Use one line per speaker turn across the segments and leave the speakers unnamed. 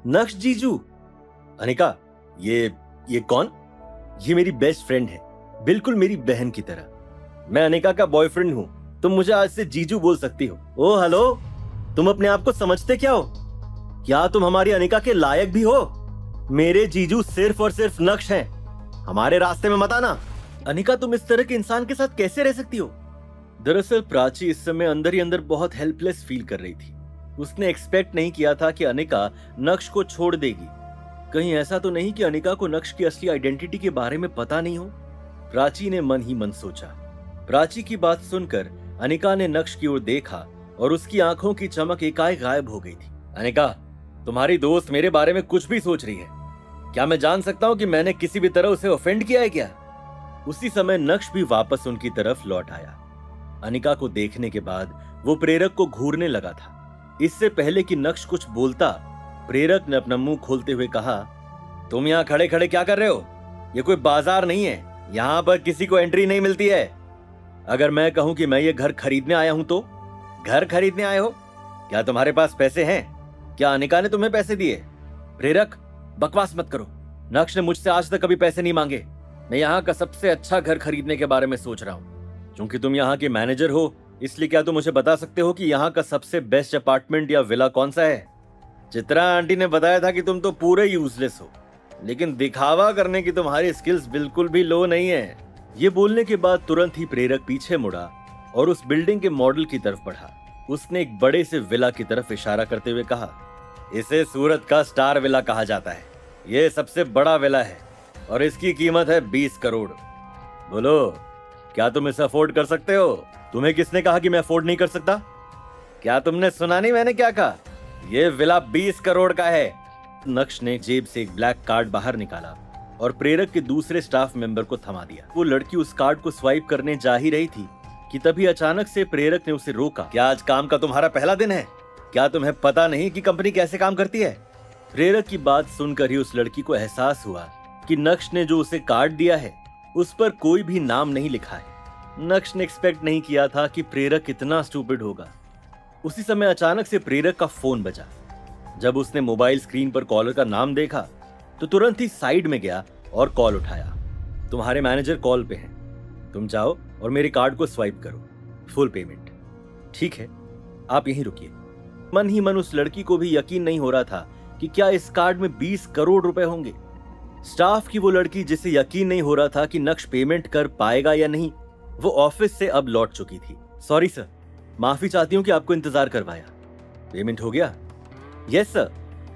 नक्श जीजू। अनिका, ये कौन? ये मेरी बेस्ट फ्रेंड है, बिल्कुल मेरी बहन की तरह। मैं अनिका का बॉयफ्रेंड हूँ, तुम मुझे आज से जीजू बोल सकती हो। ओ हेलो, तुम अपने आप को समझते क्या हो? क्या तुम हमारी अनिका के लायक भी हो? मेरे जीजू सिर्फ और सिर्फ नक्श हैं, हमारे रास्ते में मत आना। अनिका, तुम इस तरह के इंसान के साथ कैसे रह सकती हो? दरअसल प्राची इस समय अंदर ही अंदर बहुत हेल्पलेस फील कर रही थी। उसने एक्सपेक्ट नहीं किया था कि अनिका नक्श को छोड़ देगी। कहीं ऐसा तो नहीं कि अनिका को नक्श की असली आइडेंटिटी के बारे में पता नहीं हो? प्राची ने मन ही मन सोचा। प्राची की बात सुनकर अनिका ने नक्श की ओर देखा और उसकी आंखों की चमक एकाएक गायब हो गई थी। अनिका, तुम्हारी दोस्त मेरे बारे में कुछ भी सोच रही है। क्या मैं जान सकता हूँ कि मैंने किसी भी तरह उसे ऑफेंड किया है क्या? उसी समय नक्श भी वापस उनकी तरफ लौट आया। अनिका को देखने के बाद वो प्रेरक को घूरने लगा था। इससे पहले कि नक्श कुछ बोलता, प्रेरक ने अपना मुंह खोलते हुए कहा, तुम यहाँ खड़े खड़े क्या कर रहे हो? ये कोई बाजार नहीं है, यहाँ पर किसी को एंट्री नहीं मिलती है। अगर मैं कहूं कि मैं ये घर खरीदने आया हूं तो? घर खरीदने आए हो? क्या तुम्हारे पास पैसे हैं? क्या अनिका ने तुम्हें पैसे दिए? प्रेरक, बकवास मत करो। नक्श ने मुझसे आज तक कभी पैसे नहीं मांगे। मैं यहाँ का सबसे अच्छा घर खरीदने के बारे में सोच रहा हूँ। क्योंकि तुम यहाँ के मैनेजर हो, इसलिए क्या तुम मुझे बता सकते हो कि यहाँ का सबसे बेस्ट अपार्टमेंट या विला कौन सा है? चित्रा आंटी ने बताया था कि तुम तो पूरे यूजलेस हो, लेकिन दिखावा करने की तुम्हारी स्किल्स बिल्कुल भी लो नहीं है। ये बोलने के बाद तुरंत ही प्रेरक पीछे मुड़ा और उस बिल्डिंग के मॉडल की तरफ बढ़ा। उसने एक बड़े से विला की तरफ इशारा करते हुए कहा, इसे सूरत का स्टार विला कहा जाता है। ये सबसे बड़ा विला है और इसकी कीमत है 20 करोड़। बोलो, क्या तुम इसे अफोर्ड कर सकते हो? तुम्हें किसने कहा कि मैं अफोर्ड नहीं कर सकता? क्या तुमने सुना नहीं मैंने क्या कहा? ये विला 20 करोड़ का है। नक्श ने जेब से एक ब्लैक कार्ड बाहर निकाला और प्रेरक के दूसरे स्टाफ मेंबर को थमा दिया। वो लड़की उस कार्ड को स्वाइप करने जा ही रही थी कि तभी अचानक से प्रेरक ने उसे रोका। क्या आज काम का तुम्हारा पहला दिन है? क्या तुम्हें पता नहीं कि कंपनी कैसे काम करती है? प्रेरक की बात सुनकर ही उस लड़की को एहसास हुआ कि नक्श ने जो उसे कार्ड दिया है उस पर कोई भी नाम नहीं लिखा है। नक्श ने एक्सपेक्ट नहीं किया था कि प्रेरक इतना स्टूपिड होगा। उसी समय अचानक से प्रेरक का फोन बजा। जब उसने मोबाइल स्क्रीन पर कॉलर का नाम देखा तो तुरंत ही साइड में गया और कॉल उठाया। तुम्हारे मैनेजर कॉल पे हैं, तुम जाओ और मेरे कार्ड को स्वाइप करो, फुल पेमेंट। ठीक है, आप यहीं रुकिए। मन ही मन उस लड़की को भी यकीन नहीं हो रहा था कि क्या इस कार्ड में 20 करोड़ रुपए होंगे। स्टाफ की वो लड़की जिसे यकीन नहीं हो रहा था कि नक्श पेमेंट कर पाएगा या नहीं, वो ऑफिस से अब लौट चुकी थी। सॉरी सर, माफी चाहती हूँ कि आपको इंतजार करवाया। पेमेंट हो गया? यस सर,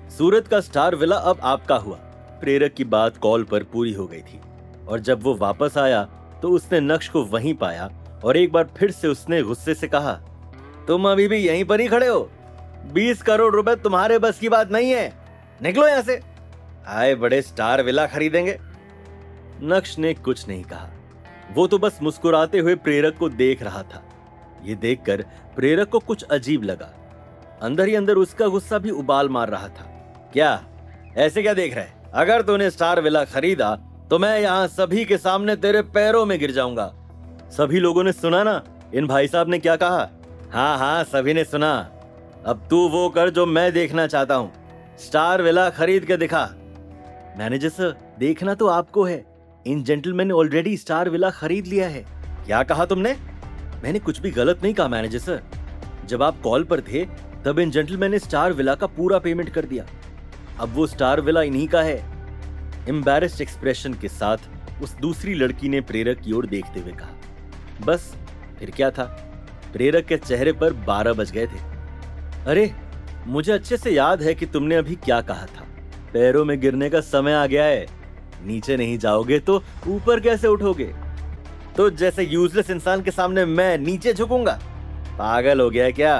सूरत का स्टार विला अब आपका हुआ। प्रेरक की बात कॉल पर पूरी हो गई थी और जब वो वापस आया तो उसने नक्श को वहीं पाया और एक बार फिर से उसने गुस्से से कहा, तुम अभी भी यहीं पर ही खड़े हो? 20 करोड़ रुपए तुम्हारे बस की बात नहीं है, निकलो यहां से। आए बड़े स्टार विला खरीदेंगे। नक्श ने कुछ नहीं कहा, वो तो बस मुस्कुराते हुए प्रेरक को देख रहा था। ये देखकर प्रेरक को कुछ अजीब लगा। अंदर ही अंदर उसका गुस्सा भी उबाल मार रहा था। क्या ऐसे क्या देख रहा है? अगर तूने स्टार विला खरीदा तो मैं यहाँ सभी के सामने तेरे पैरों में गिर जाऊंगा। सभी लोगों ने सुना ना इन भाई साहब ने क्या कहा? हाँ हाँ, सभी ने सुना। अब तू वो कर जो मैं देखना चाहता हूँ, स्टार विला खरीद के दिखा। मैनेजर सर, देखना तो आपको है, इन जेंटलमैन ने ऑलरेडी स्टार विला खरीद लिया है। क्या कहा तुमने? मैंने कुछ भी गलत नहीं कहा मैनेजर सर। जब आप कॉल पर थे तब इन जेंटलमैन ने स्टार विला का पूरा पेमेंट कर दिया। अब वो स्टार विला इन्हीं का है। एम्बैरेस्ड एक्सप्रेशन के साथ उस दूसरी लड़की ने प्रेरक की ओर देखते हुए कहा। बस फिर क्या था, प्रेरक के चेहरे पर 12 बज गए थे। अरे, मुझे अच्छे से याद है कि तुमने अभी क्या कहा था। पैरों में गिरने का समय आ गया है। नीचे नहीं जाओगे तो ऊपर कैसे उठोगे? तो जैसे यूजलेस इंसान के सामने मैं नीचे झुकूंगा? पागल हो गया है क्या?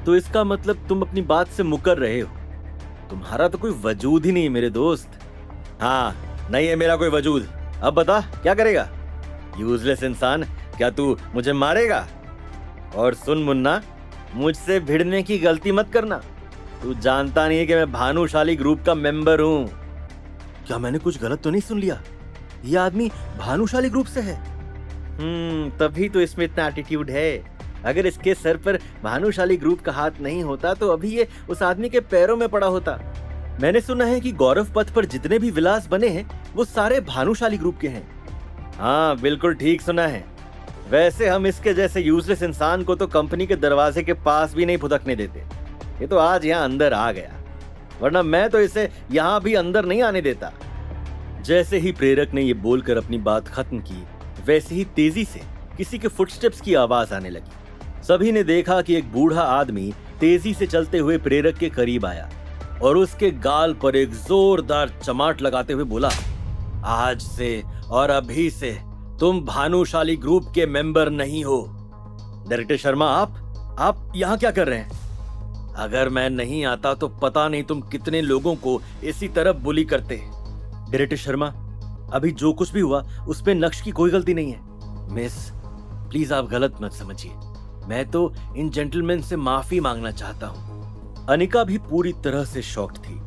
तो इसका मतलब तुम अपनी बात से मुकर रहे हो। तुम्हारा तो कोई वजूद ही नहीं मेरे दोस्त। हाँ, नहीं है मेरा कोई वजूद। अब बता क्या करेगा? यूजलेस इंसान, क्या तू मुझे मारेगा? और सुन मुन्ना, मुझसे भिड़ने की गलती मत करना। तू जानता नहीं है कि मैं भानुशाली ग्रुप का मेंबर हूँ। क्या मैंने कुछ गलत तो नहीं सुन लिया? ये आदमी भानुशाली ग्रुप से है। तभी तो इसमें इतना एटीट्यूड है। अगर इसके सर पर भानुशाली ग्रुप का हाथ नहीं होता तो अभी ये उस आदमी के पैरों में पड़ा होता। मैंने सुना है कि गौरव पथ पर जितने भी विलास बने हैं वो सारे भानुशाली ग्रुप के हैं। हाँ बिल्कुल ठीक सुना है। वैसे हम इसके जैसे यूजलेस इंसान को तो कंपनी के दरवाजे के पास भी नहीं फुदकने देते। ये तो आज यहाँ अंदर आ गया, वरना मैं तो इसे यहाँ भी अंदर नहीं आने देता। जैसे ही प्रेरक ने ये बोलकर अपनी बात खत्म की, वैसे ही तेजी से किसी के फुटस्टेप्स की आवाज आने लगी। सभी ने देखा कि एक बूढ़ा आदमी तेजी से चलते हुए प्रेरक के करीब आया और उसके गाल पर एक जोरदार चमाट लगाते हुए बोला, आज से और अभी से तुम भानुशाली ग्रुप के मेंबर नहीं हो। डायरेक्टर शर्मा, आप यहाँ क्या कर रहे हैं? अगर मैं नहीं आता तो पता नहीं तुम कितने लोगों को इसी तरह बुली करते। डायरेक्टर शर्मा, अभी जो कुछ भी हुआ उसमें नक्श की कोई गलती नहीं है। मिस, प्लीज आप गलत मत समझिए, मैं तो इन जेंटलमैन से माफी मांगना चाहता हूँ। अनिका भी पूरी तरह से शॉक्ड थी।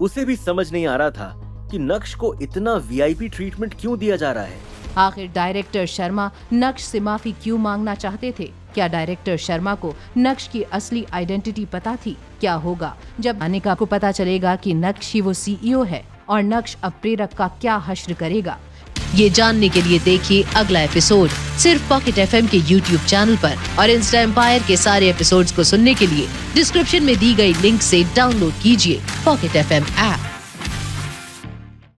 उसे भी समझ नहीं आ रहा था कि नक्श को इतना वीआईपी ट्रीटमेंट क्यों दिया जा रहा है।
आखिर डायरेक्टर शर्मा नक्श से माफी क्यों मांगना चाहते थे? क्या डायरेक्टर शर्मा को नक्श की असली आइडेंटिटी पता थी? क्या होगा जब अनिका को पता चलेगा कि नक्श ही वो सीईओ है और नक्श अब प्रेरक का क्या हश्र करेगा? ये जानने के लिए देखिए अगला एपिसोड सिर्फ पॉकेट एफएम के यूट्यूब चैनल पर, और इंस्टा एम्पायर के सारे एपिसोड्स को सुनने के लिए डिस्क्रिप्शन में दी गई लिंक से डाउनलोड कीजिए पॉकेट एफएम ऐप।